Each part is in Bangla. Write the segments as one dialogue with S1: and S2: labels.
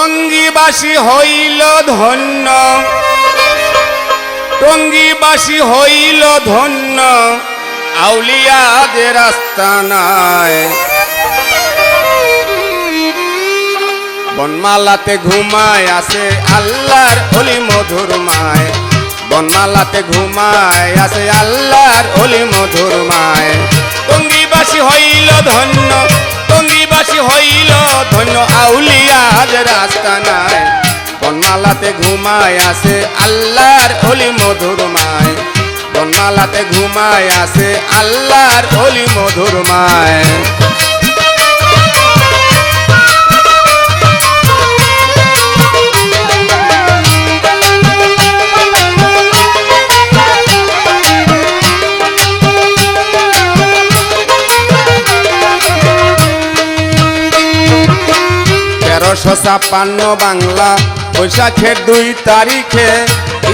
S1: টঙ্গীবাসী হইল ধন্য, টঙ্গীবাসী হইল ধন্য, আউলিয়াদের আস্তানায়। বনমালাতে ঘুমায় আছে আল্লাহর অলি মধুর মায়, বনমালাতে ঘুমায় আছে আল্লাহর অলি মধুর মায়। টঙ্গীবাসী হইল ধন্য, টঙ্গীবাসী হইল ধন্য, আউলিয়াদের আস্তানায়। বনমালাতে ঘুমায় আছে আল্লাহর অলি মধুর মায়, বনমালাতে ঘুমায় আছে আল্লাহর অলি মধুর মায়। 1356 বাংলা বৈশাখের 2 তারিখে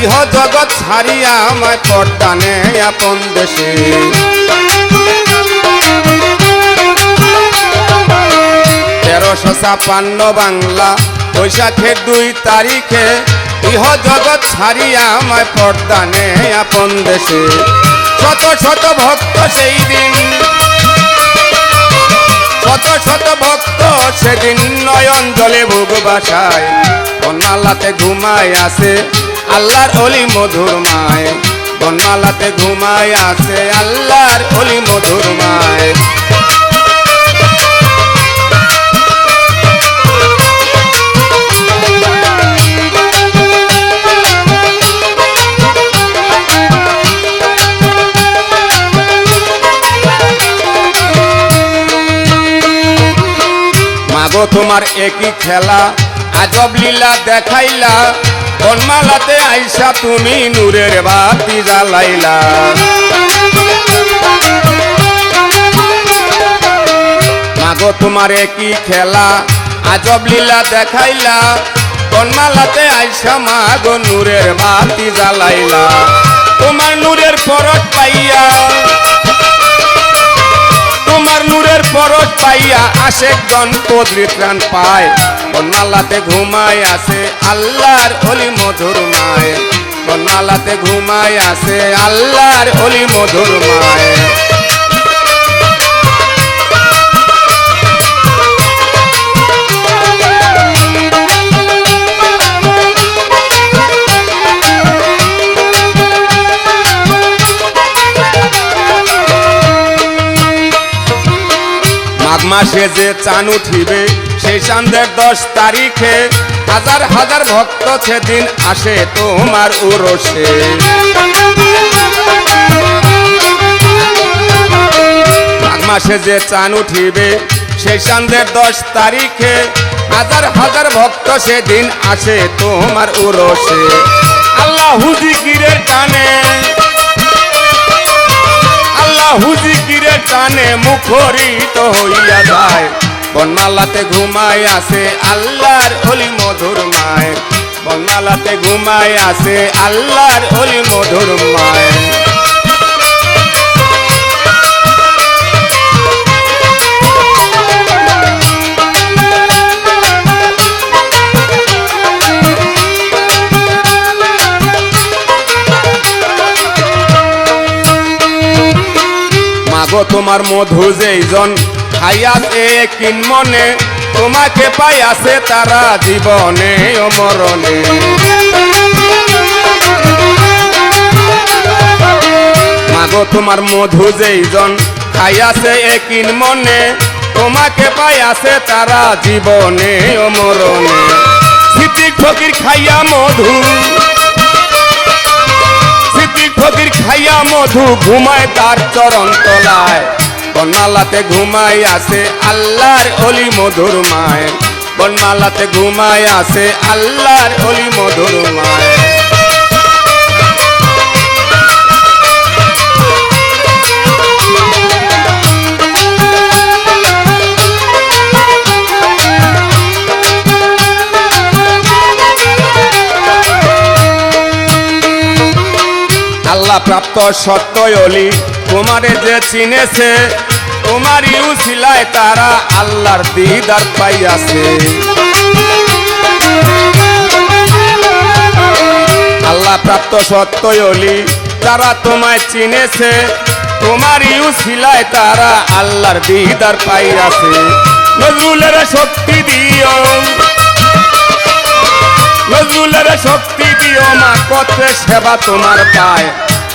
S1: ইহ জগৎ ছাড়িয়া আমায় পর্দানে আপন দেশে। 1356 বাংলা বৈশাখের 2 তারিখে ইহ জগৎ ছাড়িয়া আমায় পর্দানে আপন দেশে। শত শত ভক্ত সেই দিন, শত শত ভক্ত সেদিন নয়ন জলে ভোগ বাসায়। বনমালাতে ঘুমায় আছে আল্লাহর অলি মধুর মায়, বনমালাতে ঘুমায় আছে আল্লাহর অলি মধুর মায়। মাগো তোমার একই খেলা আজব লীলা দেখাইলা, বনমালাতে আইসা তুমি নূরের বাতি জ্বালাইলা। মাগো তোমার একই খেলা আজব লীলা দেখাইলা, বনমালাতে আইসা মাগো নূরের বাতি জ্বালাইলা। তোমার নূরের পরশ পাইয়া, তোমার নূরের পরশ পাইয়া আশেকগণ পবিত্রাণ পায়। বনমালাতে ঘুমায় আছে আল্লাহর অলি মধুর মায়, বনমালাতে ঘুমায় আছে আল্লাহর অলি মধুর মায়। মাঘ মাসে যে চান উঠিবে সেই চাঁদের 10 তারিখে, হাজার হাজার ভক্ত সেদিন আসে তোমার উরসে। মাঘ মাসে যে চান উঠিবে সেই চাঁদের 10 তারিখে, হাজার হাজার ভক্ত সেদিন আসে তোমার উরসে। আল্লাহু জিকিরের টানে, আল্লাহু জিকিরের টানে মুখরিত হইয়া যায়। বনমালাতে ঘুমায় আছে আল্লাহর অলি মধুর মায়, বনমালাতে ঘুমায় আছে আল্লাহর অলি মধুর মায়। মাগো তোমার মধু যেইজন খাইয়াছে কিন মনে, তোমাকে পাই আছে তারা জীবনে ও মরণে। মাগো তোমার মধু যেইজন খাইয়াছে কিন মনে, তোমাকে পাই আছে তারা জীবনে ও মরণে। সিদ্দিক ফকির খাইয়া মধু, সিদ্দিক ফকির খাইয়া মধু ঘুমায় তার চরণ তলায়। বনমালাতে ঘুমায় আছে আল্লাহর অলি মধুর মায়, বনমালাতে ঘুমায় আছে আল্লাহর অলি মধুর মায়। আল্লাহ প্রাপ্ত সত্য অলি তোমারে যে চিনেছে, তোমারই উসিলায় তারা আল্লাহর দিদার পাইয়াছে। আল্লাহ প্রাপ্ত সত্যই অলি যারা তোমায় চিনেছে, তোমার ইউসিলায় তারা আল্লাহর দিদার পাইয়াছে। নজরুলের শক্তি দিও, নজরুলের শক্তি দিও মা, কত সেবা তোমার পায়।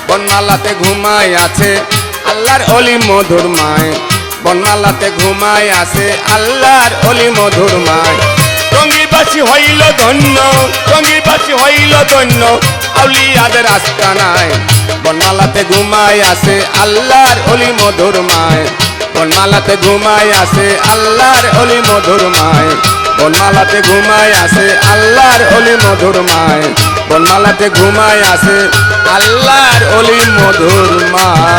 S1: বন্যালাতে ঘুমায় আছে আল্লাহর অলি মধুর মায়, বন্যালাতে ঘুমায় আছে আল্লাহর অলি মধুর মায়। টঙ্গীবাসী হইল ধন্য, টঙ্গীবাসী হইল ধন্য, আউলিয়াদের আস্তানায়। বন্যালাতে ঘুমায় আছে আল্লাহর অলি মধুর মায়, বন্যালাতে ঘুমায় আছে আল্লাহর অলি মধুর মায়, বনমালাতে ঘুমায় আছে আল্লাহর অলি মধুর মায়, বনমালাতে ঘুমায় আছে আল্লাহর অলি মধুর মায়।